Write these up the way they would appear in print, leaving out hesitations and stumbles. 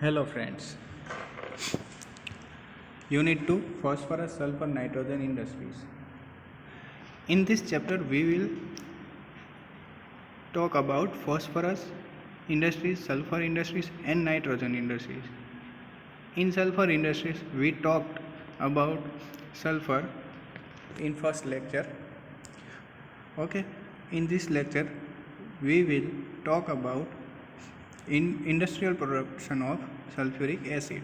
Hello friends. Unit 2 Phosphorus Sulfur Nitrogen Industries. In this chapter we will talk about phosphorus industries, sulfur industries and nitrogen industries. In sulfur industries we talked about sulfur in first lecture. Okay, in this lecture we will talk about industrial production of sulfuric acid.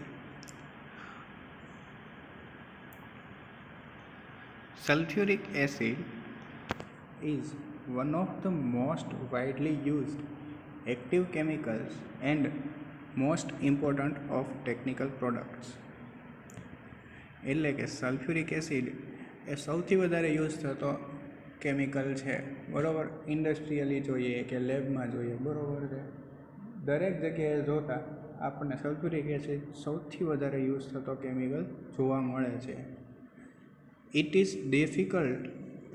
Sulfuric acid is one of the most widely used active chemicals and most important of technical products. એટલે કે sulphuric acid એ સૌથી વધારે use થતો chemical છે, બરાબર. ઇન્ડસ્ટ્રીયલી જોઈએ કે લેબમાં જોઈએ, બરાબર છે. દરેક જગ્યાએ જોતાં આપણને સલ્ફ્યુરિક એસિડ સૌથી વધારે યુઝ થતો કેમિકલ જોવા મળે છે. It is difficult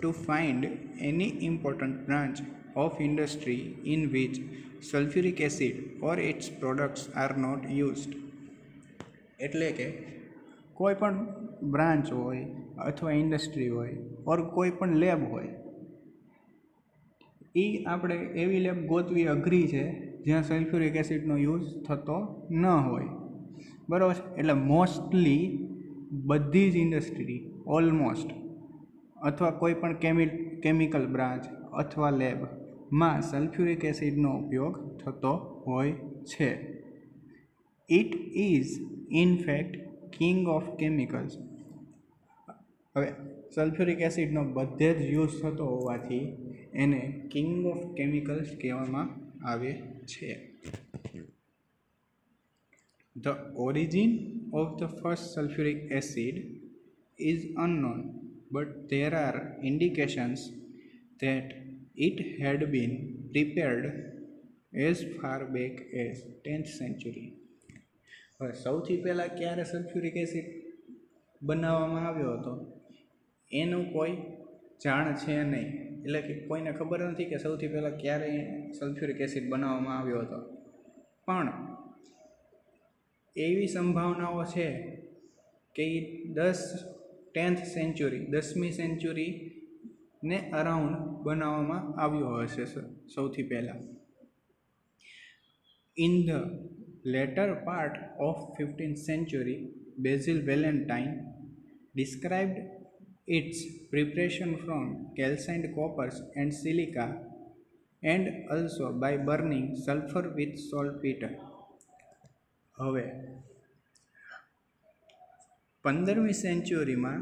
to find any important branch of industry in which sulfuric acid or its products are not used. એટલે કે કોઈ પણ બ્રાન્ચ હોય અથવા ઇન્ડસ્ટ્રી હોય ઓર કોઈ પણ લેબ હોય, એ આપણે એવી લેબ ગોતવી અઘરી છે જ્યાં સલ્ફ્યુરિક એસિડનો યુઝ થતો ન હોય, બરાબર છે. એટલે મોસ્ટલી બધી જ ઇન્ડસ્ટ્રી ઓલમોસ્ટ અથવા કોઈ પણ કેમિકલ બ્રાન્ચ અથવા લેબમાં સલ્ફ્યુરિક એસિડનો ઉપયોગ થતો હોય છે. It is in fact king of chemicals. હવે સલ્ફ્યુરિક એસિડનો બધે જ યુઝ થતો હોવાથી એને કિંગ ઓફ કેમિકલ્સ કહેવામાં આવે છે. The origin of the first sulfuric acid is unknown, but there are indications that it had been prepared as far back as 10th century. હવે સૌથી પહેલાં ક્યારે સલ્ફ્યુરિક એસિડ બનાવવામાં આવ્યો હતો એનું કોઈ જાણ છે નહીં. એટલે કે કોઈને ખબર નથી કે સૌથી પહેલાં ક્યારે સલ્ફ્યુરિક એસિડ બનાવવામાં આવ્યો હતો, પણ એવી સંભાવનાઓ છે કે એ 10th સેન્ચુરી 10મી સેન્ચુરીને અરાઉન્ડ બનાવવામાં આવ્યો હશે સૌથી પહેલાં. In the letter part of 15th century, Basil Valentine described its preparation from calcined coppers and silica and also by burning sulfur with saltpeter. હવે 15મી સેન્ચુરીમાં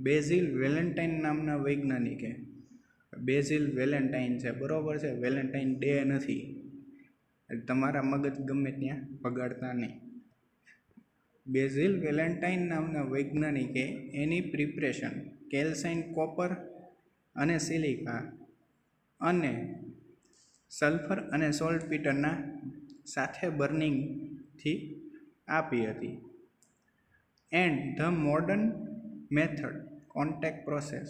બેઝિલ વેલેન્ટાઇન નામના વૈજ્ઞાનિકે, બેઝિલ વેલેન્ટાઇન છે, બરાબર છે, વેલેન્ટાઇન ડે નથી, તમારા મગજ ગમે ત્યાં બગાડતા નહીં. બેઝિલ વેલેન્ટાઇન નામના વૈજ્ઞાનિકે એની પ્રિપરેશન કેલ્સાઇન કોપર અને સિલિકા અને સલ્ફર અને સોલ્ટપીટરના સાથે બર્નિંગથી આપી હતી. And the modern method contact process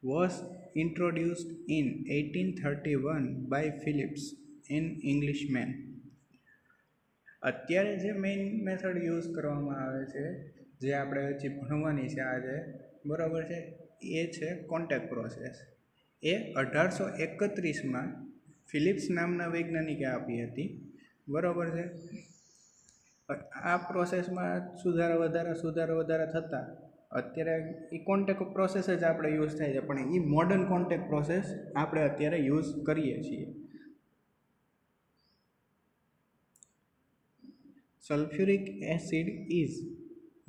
was introduced in 1831 by Phillips, an Englishman. અત્યારે જે મેઇન મેથડ યુઝ કરવામાં આવે છે, જે આપણે હજી ભણવાની છે આજે, બરાબર છે, એ છે કોન્ટેક્ટ પ્રોસેસ. એ 1831માં ફિલિપ્સ નામના વૈજ્ઞાનિકે આપી હતી, બરાબર છે. આ પ્રોસેસમાં સુધારા વધારા થતાં અત્યારે એ કોન્ટેક્ટ પ્રોસેસ જ આપણે યુઝ થાય છે, પણ એ મોડર્ન કોન્ટેક્ટ પ્રોસેસ આપણે અત્યારે યુઝ કરીએ છીએ. Sulfuric acid is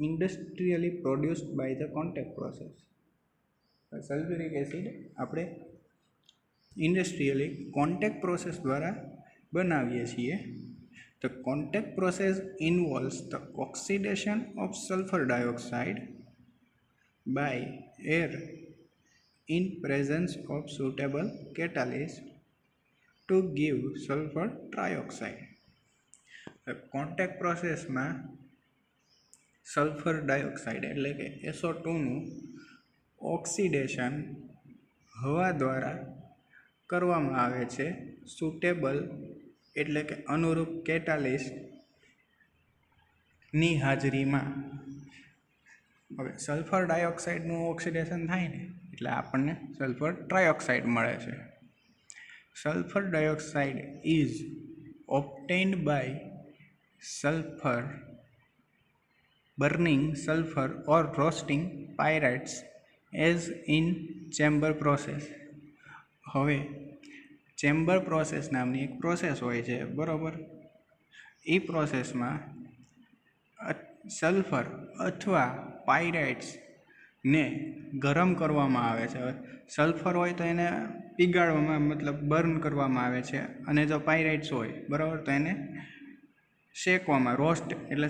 industrially produced by the contact process. Sulphuric acid આપણે ઇન્ડસ્ટ્રીયલી કોન્ટેક્ટ પ્રોસેસ દ્વારા બનાવીએ છીએ. The contact process involves the oxidation of sulfur dioxide by air in presence of suitable catalyst to give sulfur trioxide. Contact પ્રોસેસમાં sulphur dioxide એટલે કે SO2નું oxidation હવા દ્વારા કરવામાં આવે છે, સુટેબલ એટલે કે અનુરૂપ કેટાલિસ્ટ ની હાજરીમાં હવે સલ્ફર ડાયોક્સાઇડનું ઓક્સિડેશન થાય ને એટલે આપણને સલ્ફર ટ્રાયોક્સાઇડ મળે છે. Sulphur dioxide is obtained by sulfur burning sulfur or roasting pyrites as in chamber process. હવે ચેમ્બર પ્રોસેસ નામની એક પ્રોસેસ હોય છે, બરાબર. એ પ્રોસેસમાં સલ્ફર અથવા પાયરાઇટ્સને ગરમ કરવામાં આવે છે. હવે સલ્ફર હોય તો એને પીગાળવામાં મતલબ બર્ન કરવામાં આવે છે, અને જો પાયરાઇટ્સ હોય, બરાબર, તો એને શેકવામાં, રોસ્ટ એટલે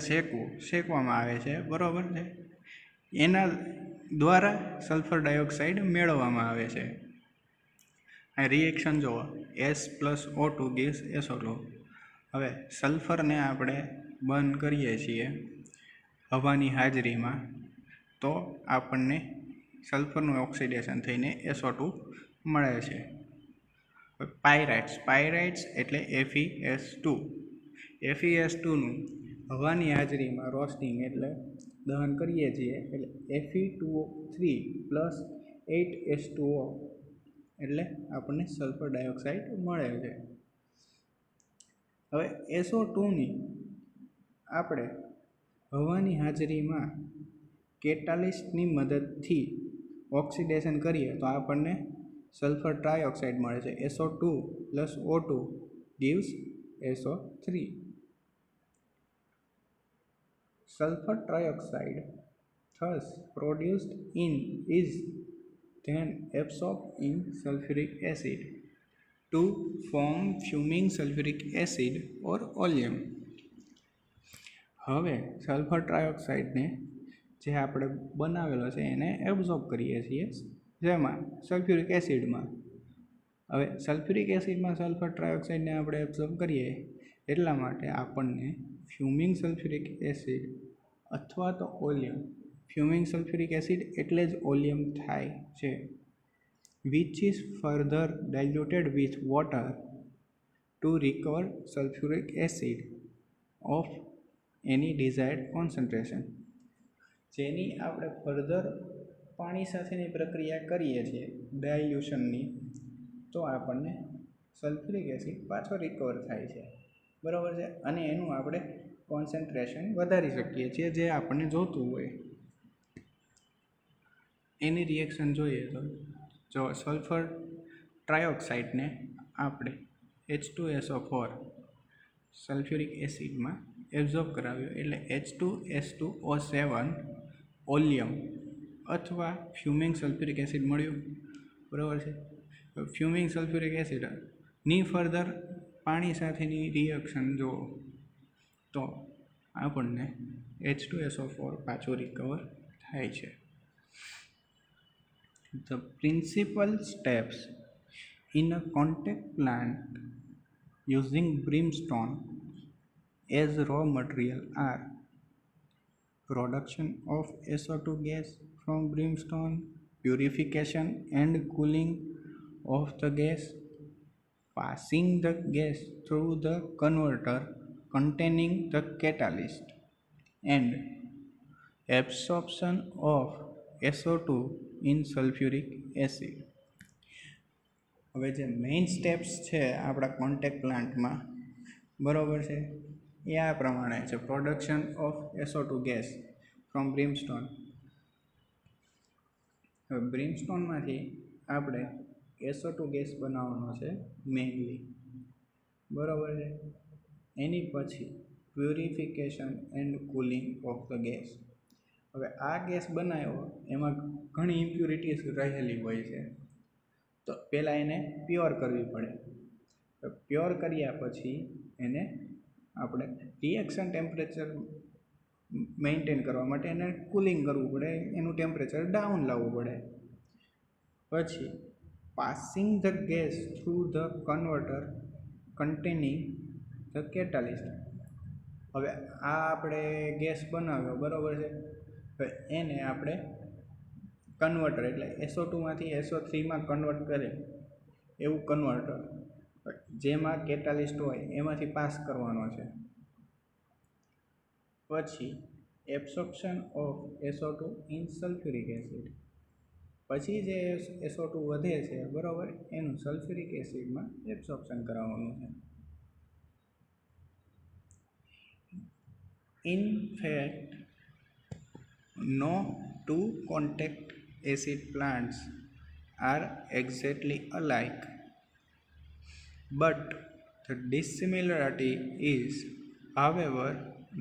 શેકવામાં આવે છે, બરાબર છે. એના દ્વારા સલ્ફર ડાયોક્સાઇડ મેળવવામાં આવે છે. આ રિએક્શન જુઓ, S+O2 gives SO2. હવે સલ્ફરને આપણે બર્ન કરીએ છીએ હવાની હાજરીમાં, તો આપણને સલ્ફરનું ઓક્સિડેશન થઈને SO2 મળે છે. પાયરાઇટ્સ એટલે FeS2નું હવાની હાજરીમાં રોસ્ટિંગ એટલે દહન કરીએ છીએ એટલે Fe2O3 + 8H2O એટલે આપણને સલ્ફર ડાયોક્સાઇડ મળે છે. હવે SO2ની આપણે હવાની હાજરીમાં કેટાલિસ્ટની મદદથી ઓક્સિડેશન કરીએ તો આપણને સલ્ફર ટ્રાયોક્સાઇડ મળે છે. SO2 + O2 gives SO3. Sulfur trioxide thus produced is then absorbed in sulfuric acid to form fuming sulfuric acid or oleum. હવે સલ્ફર ટ્રાયોક્સાઇડને જે આપણે બનાવેલો છે એને એબ્ઝોર્બ કરીએ છીએ, જેમાં સલ્ફ્યુરિક એસિડમાં. હવે સલ્ફ્યુરિક એસિડમાં સલ્ફર ટ્રાયોક્સાઇડને આપણે એબ્ઝોર્બ કરીએ એટલા માટે આપણને ફ્યુમિંગ સલ્ફ્યુરિક એસિડ અથવા તો ઓલિયમ, ફ્યુમિંગ સલ્ફ્યુરિક એસિડ એટલે જ ઓલિયમ થાય છે, which is further diluted with water to recover sulfuric acid of any desired concentration. જેની આપણે ફર્ધર પાણી સાથેની પ્રક્રિયા કરીએ છીએ ડાયલ્યુશનની, તો આપણને સલ્ફ્યુરિક એસિડ પાછો રિકવર થાય છે, બરાબર છે. અને એનું આપણે કોન્સન્ટ્રેશન વધારી શકીએ છીએ જે આપણને જોતું હોય. એની રિએક્શન જોઈએ તો જો સલ્ફર ટ્રાયોક્સાઇડને આપણે H2SO4 સલ્ફ્યુરિક એસિડમાં એબ્ઝોર્બ કરાવ્યો એટલે H2S2O7 ઓલિયમ અથવા ફ્યુમિંગ સલ્ફ્યુરિક એસિડ મળ્યું, બરાબર છે. ફ્યુમિંગ સલ્ફ્યુરિક એસિડની ફર્ધર પાણી સાથેની રિએક્શન જો તો આપણને H2SO4 પાછું રિકવર થાય છે. The principal steps in a contact plant using brimstone as raw material are production of SO2 gas from brimstone, purification and cooling of the gas, passing the gas through the converter containing the catalyst, and absorption of SO2 in sulfuric acid. હવે જે main steps છે આપણા contact પ્લાન્ટમાં, બરાબર છે, એ આ પ્રમાણે છે. Production of SO2 gas from brimstone. હવે બ્રીમસ્ટોનમાંથી આપણે SO2 ગેસ બનાવવાનો છે મેઇનલી, બરાબર છે. એની પછી purification and cooling of the gas. હવે આ ગેસ બનાવ્યો એમાં ઘણી ઇમ્પ્યુરિટીઝ રહેલી હોય છે, તો પહેલાં એને પ્યોર કરવી પડે. પ્યોર કર્યા પછી એને આપણે રિએક્શન ટેમ્પરેચર મેન્ટેન કરવા માટે એને કુલિંગ કરવું પડે, એનું ટેમ્પરેચર ડાઉન લાવવું પડે. પછી passing the gas through the converter containing the catalyst. હવે આ આપણે ગેસ બનાવ્યો, બરાબર છે, તો એને આપણે કન્વર્ટર એટલે SO2માંથી SO3માં કન્વર્ટ કરે એવું કન્વર્ટર જેમાં કેટાલિસ્ટ હોય એમાંથી પાસ કરવાનો છે. પછી absorption of SO2 in sulphuric acid, પછી જે SO2 વધે છે બરાબર એનું સલ્ફ્યુરિક એસિડમાં એબ્સોર્પ્શન કરાવવાનું છે. In fact, no two contact acid plants are exactly alike, but the dissimilarity is, however,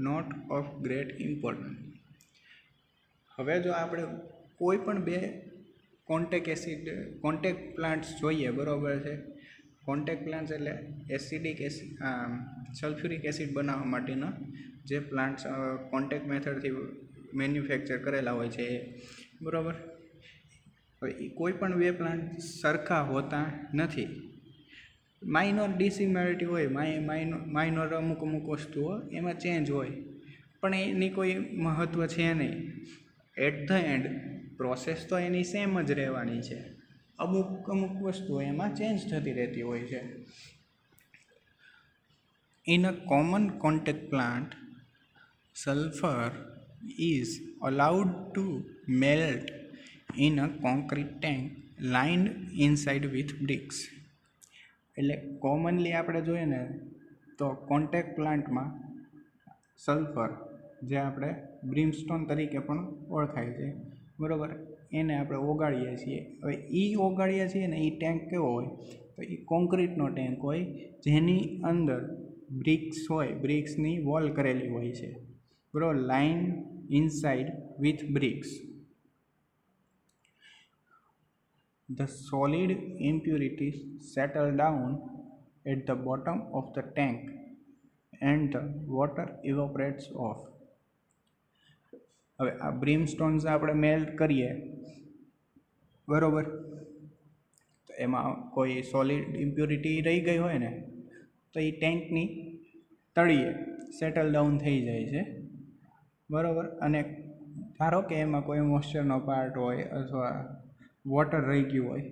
not of great importance. હવે જો આપણે કોઈ પણ બે કોન્ટેક્ટ પ્લાન્ટ્સ જોઈએ બરાબર છે. કોન્ટેક્ટ પ્લાન્ટ્સ એટલે સલ્ફ્યુરિક એસિડ બનાવવા માટેના જે પ્લાન્ટ્સ કોન્ટેક્ટ મેથડથી મેન્યુફેક્ચર કરેલા હોય છે એ બરાબર. હવે કોઈ પણ બે પ્લાન્ટ સરખા હોતા નથી. માઇનોર ડિસિમિલારિટી હોય, માઇનોર અમુક વસ્તુઓ એમાં ચેન્જ હોય, પણ એની કોઈ મહત્ત્વ છે નહીં. એટ ધ એન્ડ પ્રોસેસ તો એની સેમ જ રહેવાની છે. અમુક વસ્તુઓ એમાં ચેન્જ થતી રહેતી હોય છે. In a common contact plant, sulfur is allowed to melt in a concrete tank lined inside with bricks. એટલે કોમનલી આપણે જોઈએ ને તો કોન્ટેક્ટ પ્લાન્ટમાં સલ્ફર, જે આપણે બ્રીમસ્ટોન તરીકે પણ ઓળખાય છે બરાબર, એને આપણે ઓગાળીએ છીએ. હવે એ ઓગાળીએ છીએ ને એ ટેન્ક કેવો હોય તો એ કોન્ક્રીટનો ટેન્ક હોય, જેની અંદર બ્રિક્સ હોય, બ્રિક્સની વોલ કરેલી હોય છે બરાબર, line inside with BRICS. The solid impurities settle down at the bottom of the tank and the water evaporates off. હવે આ બ્રીમસ્ટોન્સ આપણે મેલ્ટ કરીએ બરાબર, તો એમાં કોઈ સોલિડ ઇમ્પ્યુરિટી રહી ગઈ હોય ને તો એ ટેન્કની તળિયે સેટલ ડાઉન થઈ જાય છે બરાબર. અને ધારો કે એમાં કોઈ મોઇશ્ચરનો પાર્ટ હોય અથવા વોટર રહી ગયું હોય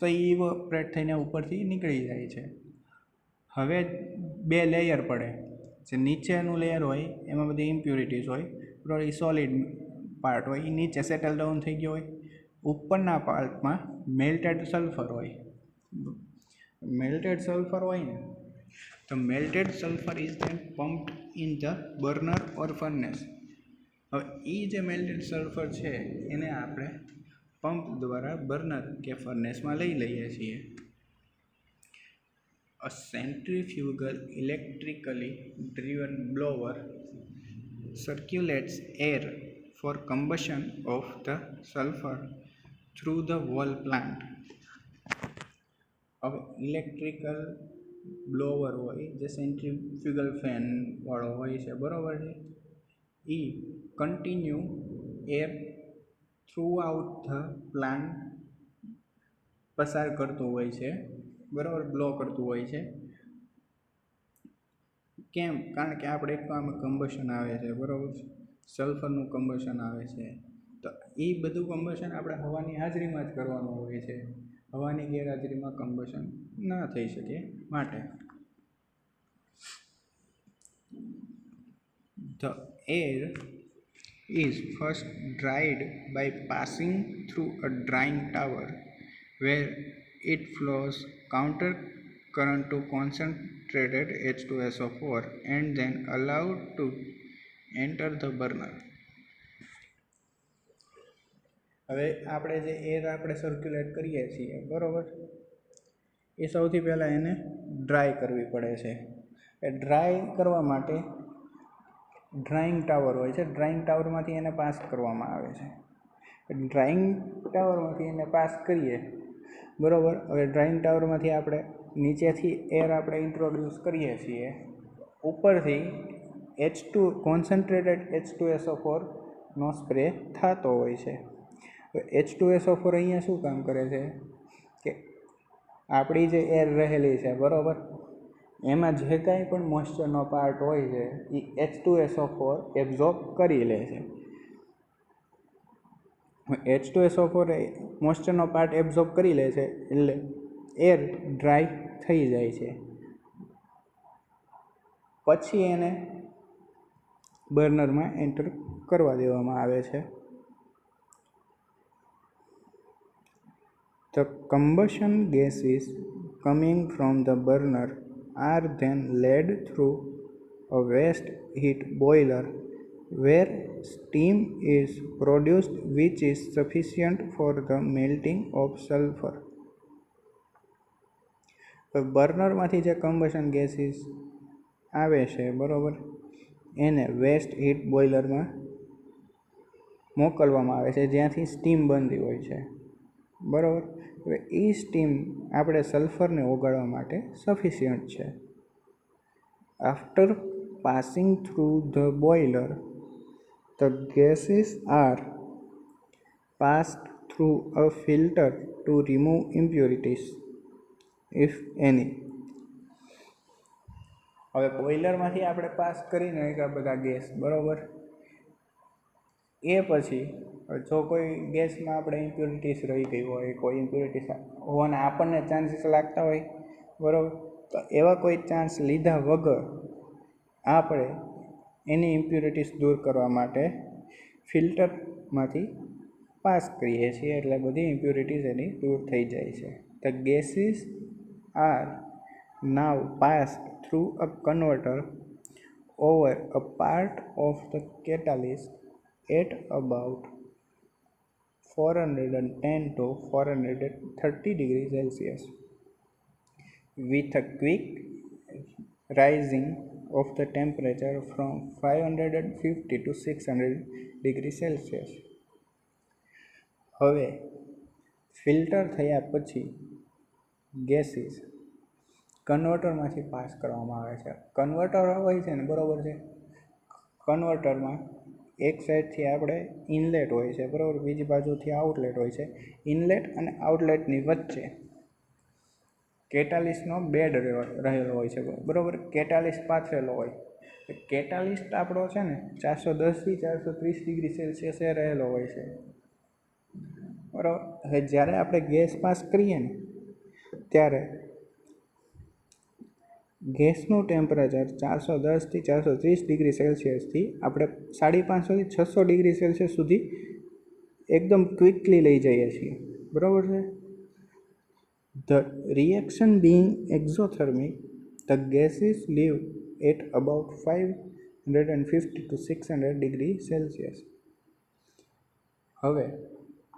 તો એ ઇવોપરેટ થઈને ઉપરથી નીકળી જાય છે. હવે બે લેયર પડે, જે નીચેનું લેયર હોય એમાં બધી ઇમ્પ્યુરિટીઝ હોય બરાબર, એ સોલિડ પાર્ટ હોય, એ નીચે સેટલ ડાઉન થઈ ગયો હોય. ઉપરના પાર્ટમાં મેલ્ટેડ સલ્ફર હોય. મેલ્ટેડ સલ્ફર હોય ને તો melted sulphur is then pumped in the burner or furnace. હવે એ જે મેલ્ટેડ સલ્ફર છે એને આપણે પંપ દ્વારા બર્નર કે ફર્નેસમાં લઈ લઈએ છીએ. A centrifugal electrically driven blower circulates air for combustion of the sulfur through the whole plant. હવે ઇલેક્ટ્રિકલ બ્લોવર હોય, જે સેન્ટ્રીફ્યુગલ ફેન વાળો હોય છે બરાબર છે, એ continue air throughout the plant પસાર કરતું હોય છે બરાબર, બ્લો કરતું હોય છે. કેમ? કારણ કે આપણે એક તો આમાં કમ્બશન આવે છે બરાબર, સલ્ફરનું કમ્બશન આવે છે, તો એ બધું કમ્બશન આપણે હવાની હાજરીમાં જ કરવાનું હોય છે. હવાની ગેરહાજરીમાં કમ્બશન ના થઈ શકે માટે. The air is first dried by passing through a drying tower where it flows counter current to concentrated H2SO4 and then allowed to enter the burner. હવે આપણે જે એર આપણે સર્ક્યુલેટ કરીએ છીએ બરાબર, એ સૌથી પહેલાં એને ડ્રાય કરવી પડે છે. એ ડ્રાય કરવા માટે ડ્રાઇંગ ટાવર હોય છે, ડ્રાઇંગ ટાવરમાંથી એને પાસ કરવામાં આવે છે. ડ્રાઇંગ ટાવરમાંથી એને પાસ કરીએ બરાબર. હવે ડ્રાઇંગ ટાવરમાંથી આપણે નીચેથી એર આપણે ઇન્ટ્રોડ્યુસ કરીએ છીએ, ઉપરથી કોન્સન્ટ્રેટેડ H2SO4નો સ્પ્રે થતો હોય છે. H2SO4 અહીંયા શું કામ કરે છે કે આપણી જે એર રહેલી છે બરાબર, એમાં જે કાંઈ પણ મોઇશ્ચરનો પાર્ટ હોય છે એ H2SO4 એબ્ઝોર્બ કરી લે છે. H2SO4 એ મોઇશ્ચરનો પાર્ટ એબ્ઝોર્બ કરી લે છે એટલે એર ડ્રાય થઈ જાય છે. પછી એને બર્નરમાં એન્ટર કરવા દેવામાં આવે છે. The combustion gases coming from the burner are then led through a waste heat boiler where steam is produced which is sufficient for the melting of sulfur. બર્નરમાંથી જે કમ્બશન ગેસીસ આવે છે બરાબર, એને વેસ્ટ હીટ બોઇલરમાં મોકલવામાં આવે છે જ્યાંથી steam બનતી હોય છે બરાબર. હવે એ સ્ટીમ આપણે સલ્ફરને ઓગાળવા માટે સફિશિયન્ટ છે. After passing through the boiler the gases are passed through a filter to remove impurities if any. હવે બોઇલરમાંથી આપણે પાસ કરીને આ બધા ગેસ બરાબર, એ પછી જો કોઈ ગેસમાં આપણે ઇમ્પ્યોરિટીઝ રહી ગઈ હોય, કોઈ ઇમ્પ્યોરિટીઝ હોવાના આપણને ચાન્સીસ લાગતા હોય બરાબર, તો એવા કોઈ ચાન્સ લીધા વગર આપણે એની ઇમ્પ્યોરિટીઝ દૂર કરવા માટે ફિલ્ટરમાંથી પાસ કરીએ છીએ, એટલે બધી ઇમ્પ્યોરિટીઝ એની દૂર થઈ જાય છે. The gases are now passed through a converter over a part of the catalyst at about 410 to 430 degrees Celsius with a quick rising of the temperature from 550 to 600 degrees Celsius. હવે filter થયા પછી gases કન્વર્ટરમાંથી pass કરવામાં આવે છે. Converter હોય છે ને બરાબર છે, કન્વર્ટરમાં એક સાઈડથી આપણે ઇનલેટ હોય છે બરાબર, બીજી બાજુથી આઉટલેટ હોય છે. ઇનલેટ અને આઉટલેટની વચ્ચે કેટાલિસ્ટનો બેડ રહેલો હોય છે બરાબર. કેટાલિસ્ટ પાથરેલો હોય. કેટાલિસ્ટ આપણો છે ને 410થી 430 ડિગ્રી સેલ્સિયસે રહેલો હોય છે બરાબર. હવે જ્યારે આપણે ગેસ પાસ કરીએ ને ત્યારે ગેસનું ટેમ્પરેચર 410થી 430 ડિગ્રી સેલ્સિયસથી આપણે 550થી 600 ડિગ્રી સેલ્સિયસ સુધી એકદમ ક્વિકલી લઈ જઈએ છીએ બરાબર છે. The reaction being exothermic, the gases live at about 550 to 600 degree Celsius. હવે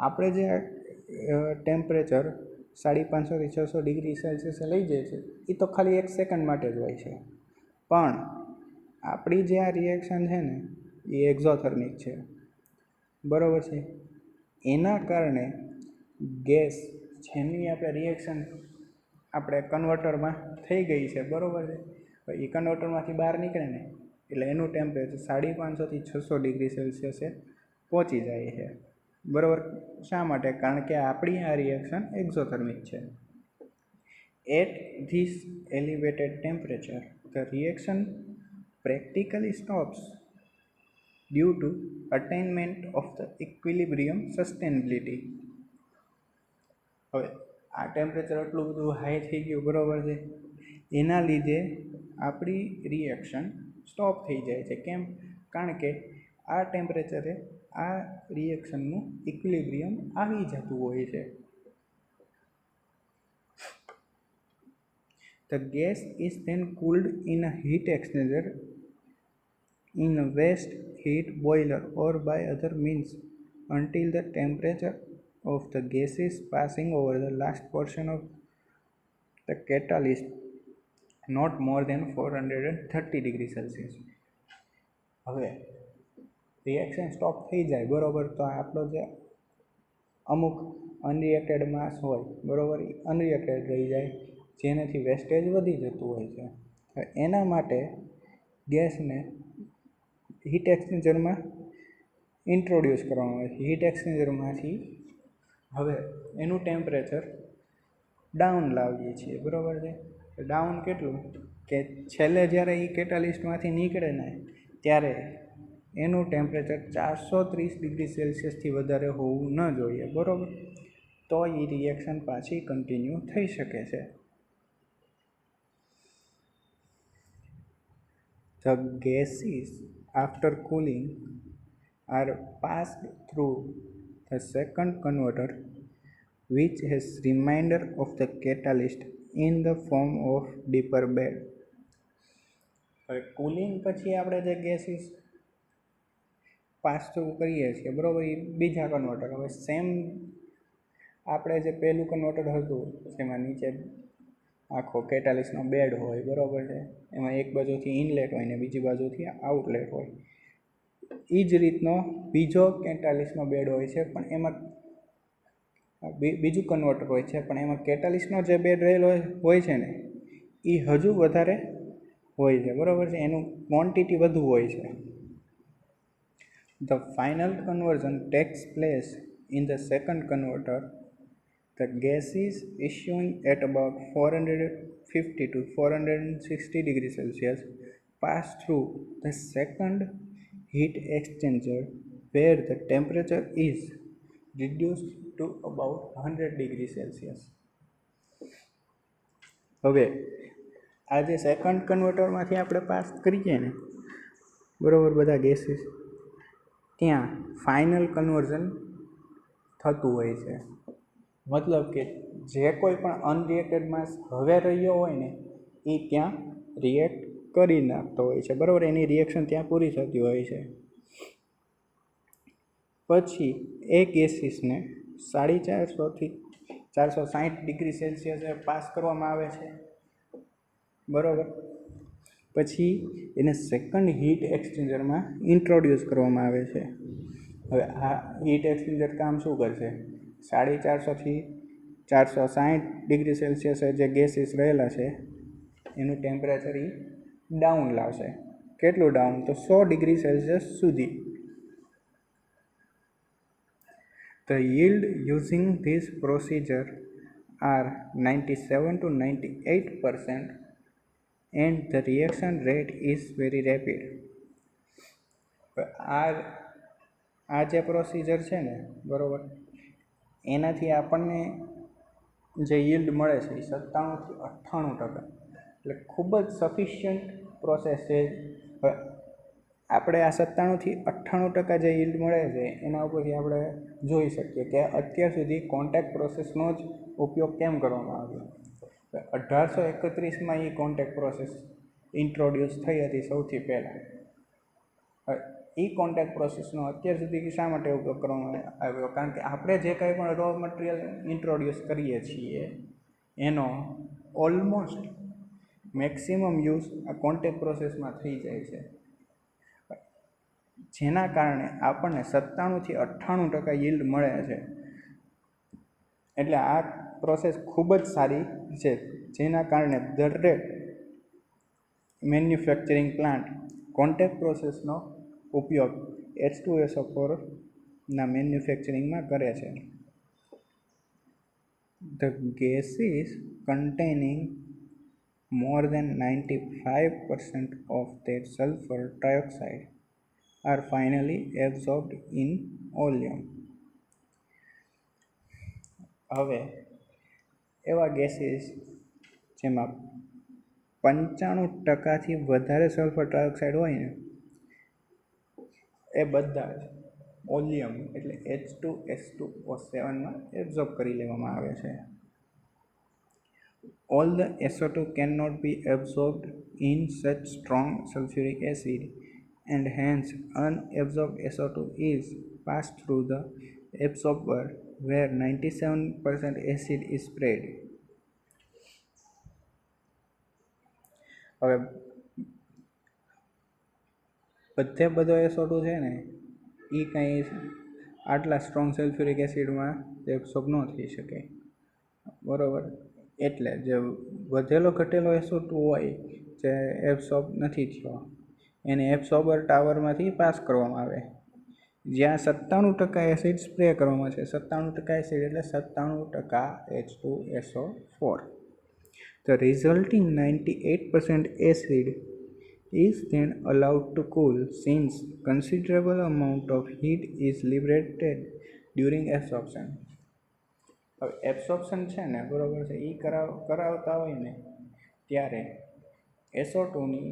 આપણે જે ટેમ્પરેચર 550થી 600 ડિગ્રી સેલ્સિયસે લઈ જાય છે એ તો ખાલી 1 સેકન્ડ માટે જ હોય છે, પણ આપણી જે આ રિએક્શન છે ને એ એક્ઝોથર્મિક છે બરાબર છે. એના કારણે ગેસ જેની આપણે રિએક્શન આપણે કન્વર્ટરમાં થઈ ગઈ છે બરાબર છે, એ કન્વર્ટરમાંથી બહાર નીકળે ને એટલે એનું ટેમ્પરેચર 550થી 600 ડિગ્રી સેલ્સિયસે પહોંચી જાય છે બરાબર. શા માટે? કારણ કે આપણી આ રિએક્શન એક્ઝોથર્મિક છે. At this elevated temperature, the reaction practically stops due to attainment of the equilibrium sustainability. હવે આ ટેમ્પરેચર એટલું બધું હાઈ થઈ ગયું બરાબર છે, એના લીધે આપણી રિએક્શન સ્ટોપ થઈ જાય છે. કેમ? કારણ કે આ ટેમ્પરેચરે આ રિએક્શનનું ઇક્વિલિબ્રિયમ આવી જતું હોય છે. The gas is then cooled in a heat exchanger, in a waste heat boiler or by other means until the temperature of the gases passing over the last portion of the catalyst not more than 430 degree Celsius. હવે reaction stop થઈ જાય બરાબર, તો આપણો જે અમુક અનરિએક્ટેડ માસ હોય બરાબર, એ અનરિએક્ટેડ રહી જાય, જેનાથી વેસ્ટેજ વધી જતું હોય છે. એના માટે ગેસને હીટ એક્સચેન્જરમાં ઇન્ટ્રોડ્યુસ કરવામાં આવે છે. હીટ એક્સચેન્જરમાંથી હવે એનું ટેમ્પરેચર ડાઉન લાવીએ છીએ બરાબર છે. ડાઉન કેટલું કે છેલ્લે જ્યારે એ કેટાલિસ્ટમાંથી નીકળે ને ત્યારે એનું ટેમ્પરેચર 430 ડિગ્રી સેલ્સિયસથી વધારે હોવું ન જોઈએ બરાબર, તો એ રિએક્શન પાછી કન્ટિન્યુ થઈ શકે છે. The gases after cooling are passed through the second converter, which has remainder of the catalyst in the form of deeper bed. હવે કુલિંગ પછી આપણે જે ગેસીસ પાસ થ્રુ કરીએ છીએ બરાબર, એ બીજા કન્વર્ટર. હવે સેમ આપણે જે પહેલું કન્વર્ટર હતું જેમાં નીચે આખો કેટાલિસ્ટનો બેડ હોય બરાબર છે, એમાં એક બાજુથી ઇનલેટ હોય ને બીજી બાજુથી આઉટલેટ હોય. એ જ રીતનો બીજો કેટાલિસ્ટનો બેડ હોય છે, પણ એમાં બીજું કન્વર્ટર હોય છે, પણ એમાં કેટાલિસ્ટનો જે બેડ રહેલો હોય છે ને એ હજુ વધારે હોય છે બરાબર છે, એનું ક્વોન્ટિટી વધુ હોય છે. The final conversion takes place in the second converter. The gases issuing at about 450 to 460 degrees Celsius pass through the second heat exchanger, where the temperature is reduced to about 100 degrees Celsius. હવે આ જે second કન્વર્ટરમાંથી આપણે pass કરીએ ને બરાબર બધા gases, ત્યાં final conversion થતું હોય છે. મતલબ કે જે કોઈ પણ અનરિએક્ટેડ માસ હવે રહ્યો હોય ને એ ત્યાં રિએક્ટ કરી નાખતો હોય છે બરાબર, એની રિએક્શન ત્યાં પૂરી થતી હોય છે. પછી એ ગેસીસને 450 થી 460 ડિગ્રી સેલ્સિયસે પાસ કરવામાં આવે છે બરાબર. પછી એને સેકન્ડ હીટ એક્સચેન્જરમાં ઇન્ટ્રોડ્યુસ કરવામાં આવે છે. હવે આ હીટ એક્સચેન્જર કામ શું કરશે? 450 થી 460 ડિગ્રી સેલ્સિયસે જે ગેસીસ રહેલા છે એનું ટેમ્પરેચર એ ડાઉન લાવશે. કેટલું ડાઉન? તો 100 ડિગ્રી સેલ્સિયસ સુધી. The yield using this procedure are 97 to 98%, and the reaction rate is very rapid. આ જે પ્રોસિજર છે ને બરાબર, એનાથી આપણને જે yield મળે છે એ 97 થી 98%, એટલે ખૂબ જ સફિશિયન્ટ પ્રોસેસ છે. આપણે આ 97 થી 98% જે yield મળે છે એના ઉપરથી આપણે જોઈ શકીએ કે અત્યાર સુધી કોન્ટેક્ટ પ્રોસેસનો જ ઉપયોગ કેમ કરવામાં આવ્યો. 1831માં એ કોન્ટેક્ટ પ્રોસેસ ઇન્ટ્રોડ્યુસ થઈ હતી સૌથી પહેલાં. એ કોન્ટેક્ટ પ્રોસેસનો અત્યાર સુધી શા માટે ઉપયોગ કરવામાં આવ્યો? કારણ કે આપણે જે કંઈ પણ રો મટીરિયલ ઇન્ટ્રોડ્યુસ કરીએ છીએ એનો ઓલમોસ્ટ મેક્સિમમ યુઝ આ કોન્ટેક્ટ પ્રોસેસમાં થઈ જાય છે, જેના કારણે આપણને 97 થી 98% yield મળે છે. એટલે આ પ્રોસેસ ખૂબ જ સારી છે, જેના કારણે દરેક મેન્યુફેક્ચરિંગ પ્લાન્ટ કોન્ટેક્ટ પ્રોસેસનો ઉપયોગ H2SO4 ના મેન્યુફેક્ચરિંગમાં કરે છે. The gases containing more than 95% of their sulfur dioxide are finally absorbed in oleum. હવે એવા ગેસીસ જેમાં 95% વધારે સલ્ફર ડાયોક્સાઇડ હોય ને એ બધા જ ઓલિયમ એટલે H2S2O7માં એબ્ઝોર્બ કરી લેવામાં આવે છે. All the SO2 cannot be absorbed in such strong sulfuric acid, and hence unabsorbed SO2 is passed through the absorber where 97% acid is spread. હવે બધો SO2 છે ને એ કાંઈ આટલા સ્ટ્રોંગ સલ્ફ્યુરિક એસિડમાં એબ્સોર્બ ન થઈ શકે બરાબર. એટલે જે વધેલો ઘટેલો SO2 હોય જે એબ્સોર્બ નથી થયો એને એબ્સોર્બર ટાવરમાંથી પાસ કરવામાં આવે, જ્યાં 97% એસિડ સ્પ્રે કરવામાં છે. 97% એસિડ એટલે 97% H2SO4. The resulting 98% acid is then allowed to cool, since considerable amount of heat is liberated during absorption. હવે એબ્સોર્પ્શન છે ને બરાબર છે, એ કરાવતા હોય ને ત્યારે SO2ની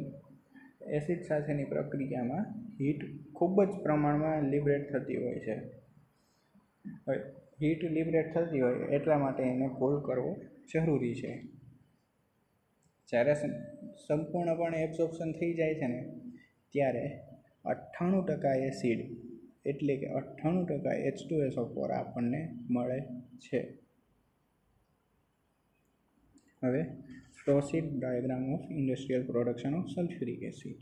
એસિડ સાથેની પ્રક્રિયામાં હીટ ખૂબ જ પ્રમાણમાં લિબરેટ થતી હોય છે. હીટ લિબરેટ થતી હોય એટલા માટે એને કૂલ કરવો જરૂરી છે. જ્યારે સંપૂર્ણપણે એબ્ઝોર્પ્શન થઈ જાય છે ને ત્યારે 98% એસિડ એટલે કે 98% H2SO4 આપણને મળે છે. હવે flowsheet diagram of industrial production of sulphuric acid.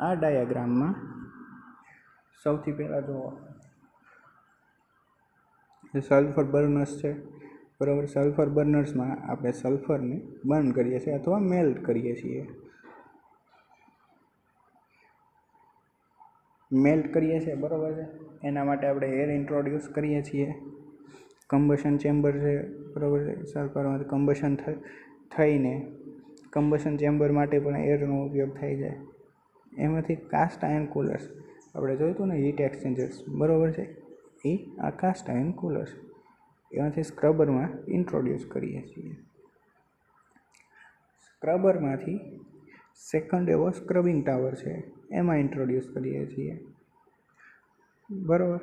આ ડાયાગ્રામમાં સૌથી પહેલાં જુઓ સલ્ફર બર્નર્સ છે, બરાબર. સલ્ફર બર્નર્સમાં આપણે સલ્ફરને બર્ન કરીએ છીએ અથવા મેલ્ટ કરીએ છીએ. બરાબર છે. એના માટે આપણે એર ઇન્ટ્રોડ્યુસ કરીએ છીએ. કમ્બશન ચેમ્બર છે, બરાબર છે. સલ્ફરમાંથી કમ્બશન થઈને કમ્બશન ચેમ્બર માટે પણ એરનો ઉપયોગ થાય છે. એમાંથી કાસ્ટ આયર્ન કુલર્સ આપણે જોયું હતું ને, હીટ એક્સચેન્જર્સ, બરાબર છે. એ આ કાસ્ટ આયર્ન કુલર્સ એમાંથી સ્ક્રબરમાં ઇન્ટ્રોડ્યુસ કરીએ છીએ. સ્ક્રબરમાંથી સેકન્ડ એવો સ્ક્રબિંગ ટાવર છે, એમાં ઇન્ટ્રોડ્યુસ કરીએ છીએ, બરાબર.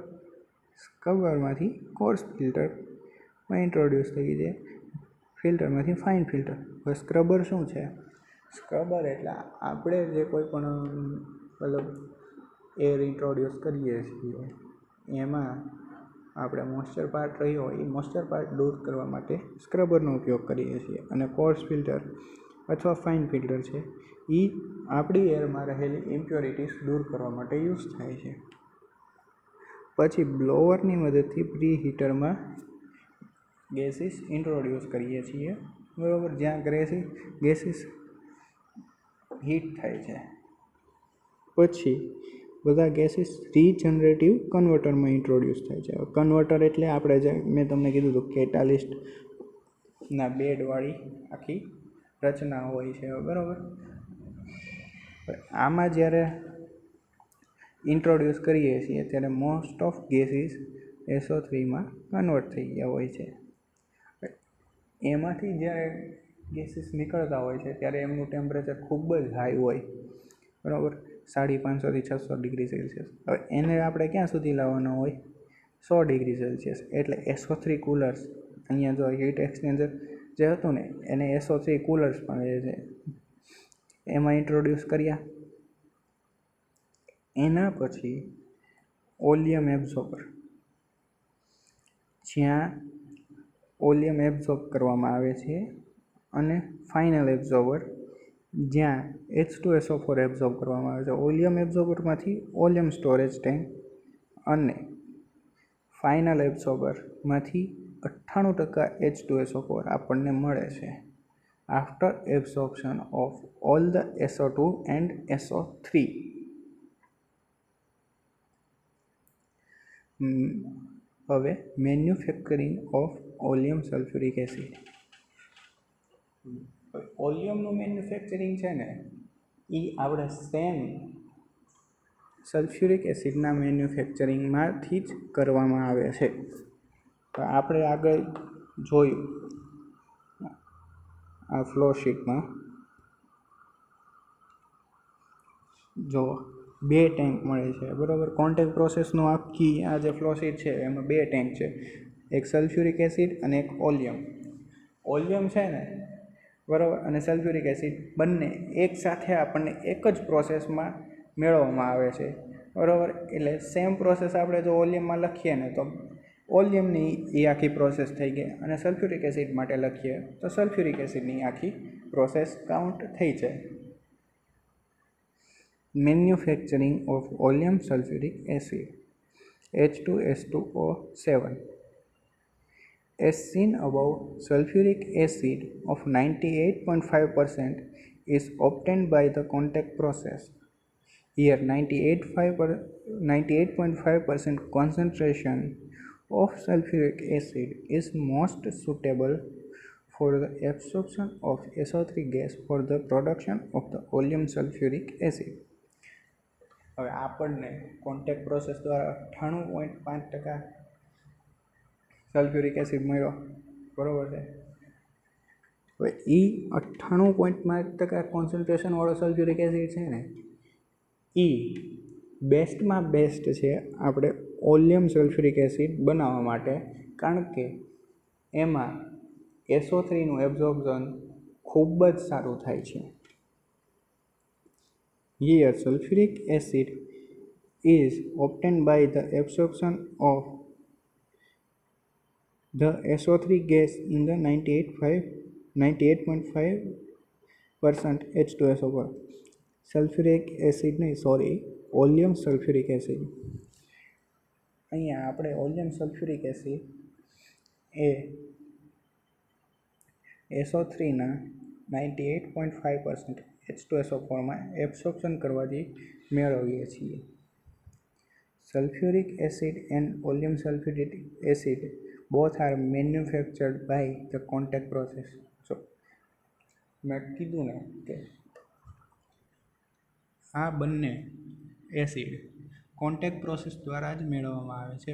સ્ક્રબરમાંથી કોર્સ ફિલ્ટરમાં ઇન્ટ્રોડ્યુસ થઈ છે, ફિલ્ટરમાંથી ફાઇન ફિલ્ટર. હવે સ્ક્રબર શું છે? સ્ક્રબર એટલે આપણે જે કોઈ પણ મતલબ એર ઇન્ટ્રોડ્યુસ કરીએ છીએ એમાં આપણે મોઇસ્ચર પાર્ટ રહ્યો હોય એ મોઇસ્ચર પાર્ટ દૂર કરવા માટે સ્ક્રબરનો ઉપયોગ કરીએ છીએ. અને કોર્સ ફિલ્ટર અથવા ફાઇન ફિલ્ટર છે એ આપણી એરમાં રહેલી ઇમ્પ્યોરિટીઝ દૂર કરવા માટે યુઝ થાય છે. પછી બ્લોવરની મદદથી પ્રી હીટરમાં ગેસીસ ઇન્ટ્રોડ્યુસ કરીએ છીએ, બરાબર. જ્યાં ગેસીસ હીટ થાય છે. પછી બધા ગેસીસ રીજનરેટિવ કન્વર્ટરમાં ઇન્ટ્રોડ્યુસ થાય છે. કન્વર્ટર એટલે આપણે જે મેં તમને કીધું હતું કેટાલિસ્ટના બેડવાળી આખી રચના હોય છે, બરાબર. આમાં જ્યારે ઇન્ટ્રોડ્યુસ કરીએ છીએ ત્યારે મોસ્ટ ઓફ ગેસીસ SO3માં કન્વર્ટ થઈ ગયા હોય છે. એમાંથી જ્યારે ગેસીસ નીકળતા હોય છે ત્યારે એમનું ટેમ્પરેચર ખૂબ જ હાઈ હોય, બરાબર. 550 થી 600 ડિગ્રી સેલ્સિયસ. હવે એને આપણે ક્યાં સુધી લાવવાનો હોય? 100 ડિગ્રી સેલ્સિયસ. એટલે SO3 કુલર્સ, અહીંયા જો હીટ એક્સચેન્જર જે હતું ને એને SO3 કુલર્સ પણ છે એમાં ઇન્ટ્રોડ્યુસ કર્યા. એના પછી ઓલિયમ એબ્ઝોર્બર, જ્યાં ઓલિયમ એબ્ઝોર્બ કરવામાં આવે છે, અને ફાઇનલ એબ્ઝોર્બર જ્યાં H2SO4 એબ્ઝોર્બ કરવામાં આવે છે. ઓલિયમ એબ્ઝોર્બરમાંથી ઓલિયમ સ્ટોરેજ ટેન્ક અને ફાઇનલ એબ્ઝોર્બરમાંથી 98% H2SO4 આપણને મળે છે after absorption of all the SO2 and SO3. હવે manufacturing of oleum sulphuric acid. ઓલિયમનું મેન્યુફેક્ચરિંગ છે ને એ આપણે સેમ સલ્ફ્યુરિક એસિડના મેન્યુફેક્ચરિંગમાંથી જ કરવામાં આવે છે. તો આપણે આગળ જોયું આ ફ્લો શીટમાં જો 2 ટેન્ક મળે છે, બરાબર. કોન્ટેક્ટ પ્રોસેસનું આખી આ જે ફ્લો શીટ છે એમાં 2 ટેન્ક છે, એક સલ્ફ્યુરિક એસિડ અને એક ઓલિયમ. ઓલિયમ છે ને, બરાબર, અને સલ્ફ્યુરિક એસિડ બંને એકસાથે આપણને એક જ પ્રોસેસમાં મેળવવામાં આવે છે, બરાબર. એટલે સેમ પ્રોસેસ આપણે જો ઓલિયમમાં લખીએ ને તો ઓલિયમની એ આખી પ્રોસેસ થઈ ગઈ, અને સલ્ફ્યુરિક એસિડ માટે લખીએ તો સલ્ફ્યુરિક એસિડની આખી પ્રોસેસ કાઉન્ટ થઈ જાય. Manufacturing of oleum sulphuric acid H2S2O7. As seen above, sulfuric acid of 98.5% is obtained by the contact process. Here 98.5% concentration of sulfuric acid is most suitable for the absorption of SO3 gas for the production of the oleum sulfuric acid. હવે આપણને contact process દ્વારા 98.5% sulphuric acid મળ્યો, બરાબર છે. હવે એ 98.5% કોન્સન્ટ્રેશનવાળો sulphuric acid છે ને, એ બેસ્ટમાં best છે આપણે ઓલિયમ સલ્ફ્યુરિક એસિડ બનાવવા માટે, કારણ કે એમાં SO3નું એબ્ઝોર્પ્શન ખૂબ જ સારું થાય છે. Here sulfuric acid is obtained by the absorption of the SO3 gas in the 98.5% H2SO પર. સલ્ફ્યુરિક એસિડ નહીં, સોરી, ઓલિયમ સલ્ફ્યુરિક એસિડ. અહીંયા આપણે ઓલિયમ સલ્ફ્યુરિક એસિડ એ SO3ના 98.5% H2SO ફોર્મમાં એબ્સોર્પ્શન કરવાથી મેળવીએ છીએ. Sulphuric acid and oleum sulphuric acid both are manufactured by the contact process. So મેં કીધું ને કે આ બંને એસિડ કોન્ટેક્ટ પ્રોસેસ દ્વારા જ મેળવવામાં આવે છે.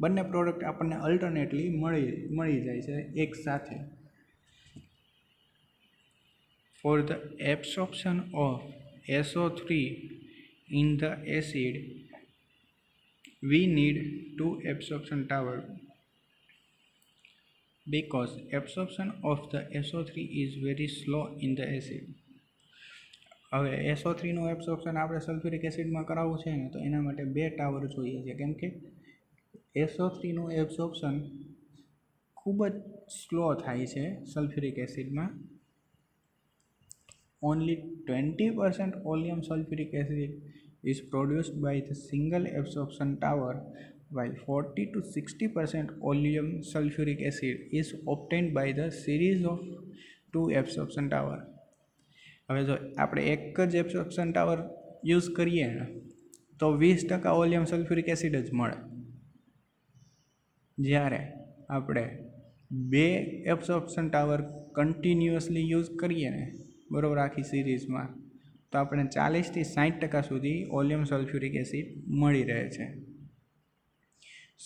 બંને પ્રોડક્ટ આપણને અલ્ટરનેટલી મળી જાય છે એક સાથે. For the absorption of SO3 in the acid, we need two absorption towers because absorption of the SO3 is very slow in the acid. હવે SO3નું એબ્સોર્પ્શન આપણે સલ્ફ્યુરિક એસિડમાં કરાવવું છે ને, તો એના માટે 2 ટાવર જોઈએ છે, કેમ કે SO3નું એબ્સોર્પ્શન ખૂબ જ સ્લો થાય છે sulphuric એસિડમાં. Only 20% oleum sulfuric acid is produced by the single absorption tower, while 40 to 60% oleum sulfuric acid is obtained by the series of 2 absorption tower. હવે જો આપણે એક જ એબ્સોર્પ્શન ટાવર યુઝ કરીએ ને, તો 20% ઓલિયમ સલ્ફ્યુરિક એસિડ જ મળે. જ્યારે આપણે 2 એબ્સોર્પ્શન ટાવર કન્ટિન્યુઅસલી યુઝ કરીએ ને, બરાબર, આખી સિરીઝમાં, તો આપણે 40થી 60% સુધી ઓલિયમ સલ્ફ્યુરિક એસિડ મળી રહે છે.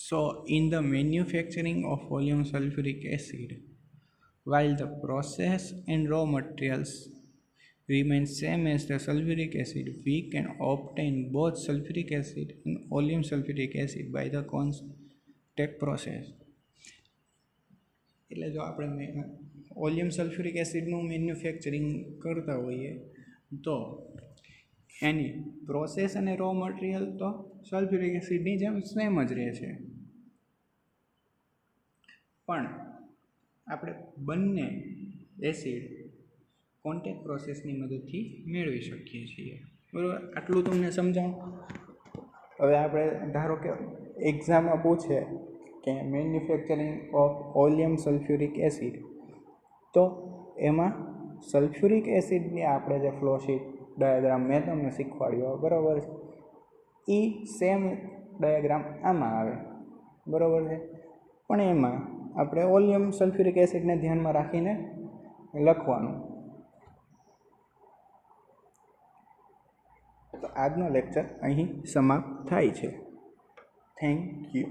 સો in the manufacturing of oleum sulphuric acid, while the process and raw materials remain same as the sulfuric acid, we can obtain both sulfuric acid and oleum sulfuric acid by the contact process. એટલે જો આપણે oleum sulphuric એસિડનું manufacturing કરતા હોઈએ તો એની process અને raw material તો sulphuric એસિડની જેમ same જ રહે છે, પણ આપણે બંને એસિડ કોન્ટેક્ટ પ્રોસેસની મદદથી મેળવી શકીએ છીએ. બરાબર, આટલું તમને સમજાવું. હવે આપણે ધારો કે એક્ઝામમાં પૂછે કે manufacturing of oleum sulphuric acid, તો એમાં સલ્ફ્યુરિક એસિડની આપણે જે ફ્લોશીટ ડાયાગ્રામ મેં તમને શીખવાડ્યો, બરાબર છે, એ સેમ ડાયાગ્રામ આમાં આવે, બરાબર છે, પણ એમાં આપણે ઓલિયમ સલ્ફ્યુરિક એસિડને ધ્યાનમાં રાખીને લખવાનું. તો આજનો લેક્ચર અહીં સમાપ્ત થાય છે. Thank you.